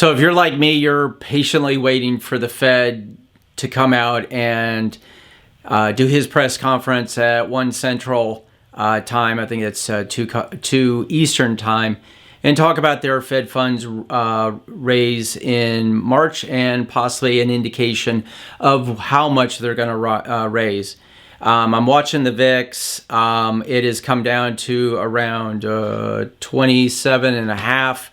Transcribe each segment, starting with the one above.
So if you're like me, you're patiently waiting for the Fed to come out and do his press conference at 1 Central time. I think it's 2 Eastern time, and talk about their Fed funds raise in March and possibly an indication of how much they're going to raise. I'm watching the VIX. It has come down to around 27.5.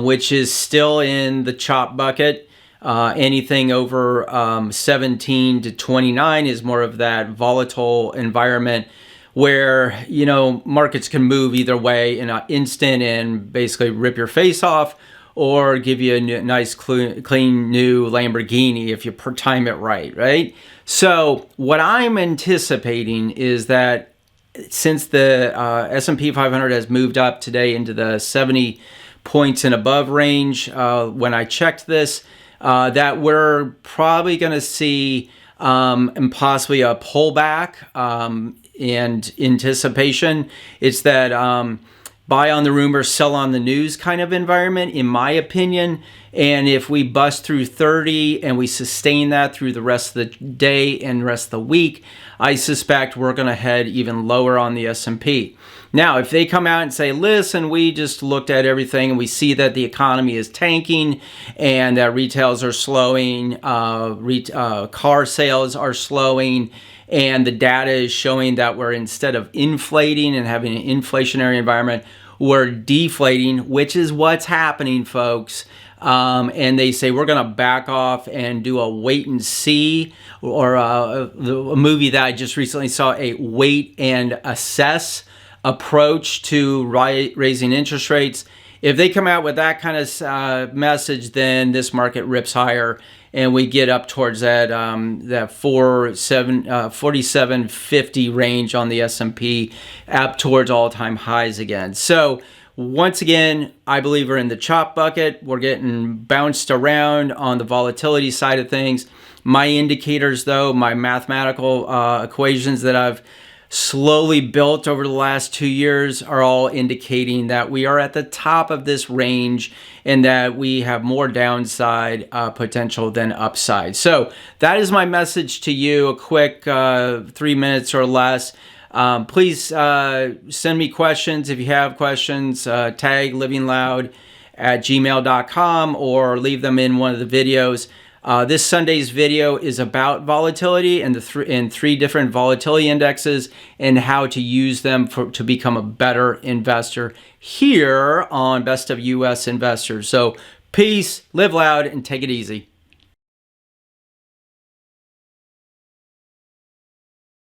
Which is still in the chop bucket. Anything over 17 to 29 is more of that volatile environment where, you know, markets can move either way in an instant and basically rip your face off, or give you a nice clean new Lamborghini if you time it right? So what I'm anticipating is that since the S&P 500 has moved up today into the 70 points and above range, when I checked this, that we're probably going to see and possibly a pullback and anticipation. It's that buy on the rumor, sell on the news kind of environment, in my opinion. And if we bust through 30 and we sustain that through the rest of the day and rest of the week, I suspect we're going to head even lower on the S&P. Now, if they come out and say, listen, we just looked at everything and we see that the economy is tanking and that retails are slowing, car sales are slowing, and the data is showing that we're, instead of inflating and having an inflationary environment, we're deflating, which is what's happening, folks. And they say we're going to back off and do a wait and see, or a movie that I just recently saw, a wait and assess approach to raising interest rates. If they come out with that kind of message, then this market rips higher and we get up towards that 4750 range on the S&P, up towards all-time highs again. So once again, I believe we're in the chop bucket. We're getting bounced around on the volatility side of things. My indicators, though, my mathematical equations that I've slowly built over the last 2 years, are all indicating that we are at the top of this range and that we have more downside potential than upside. So that is my message to you, a quick 3 minutes or less. Please send me questions. If you have questions, tag livingloud@gmail.com or leave them in one of the videos. This Sunday's video is about volatility and the three different volatility indexes and how to use them to become a better investor here on Best of U.S. Investors. So peace, live loud, and take it easy.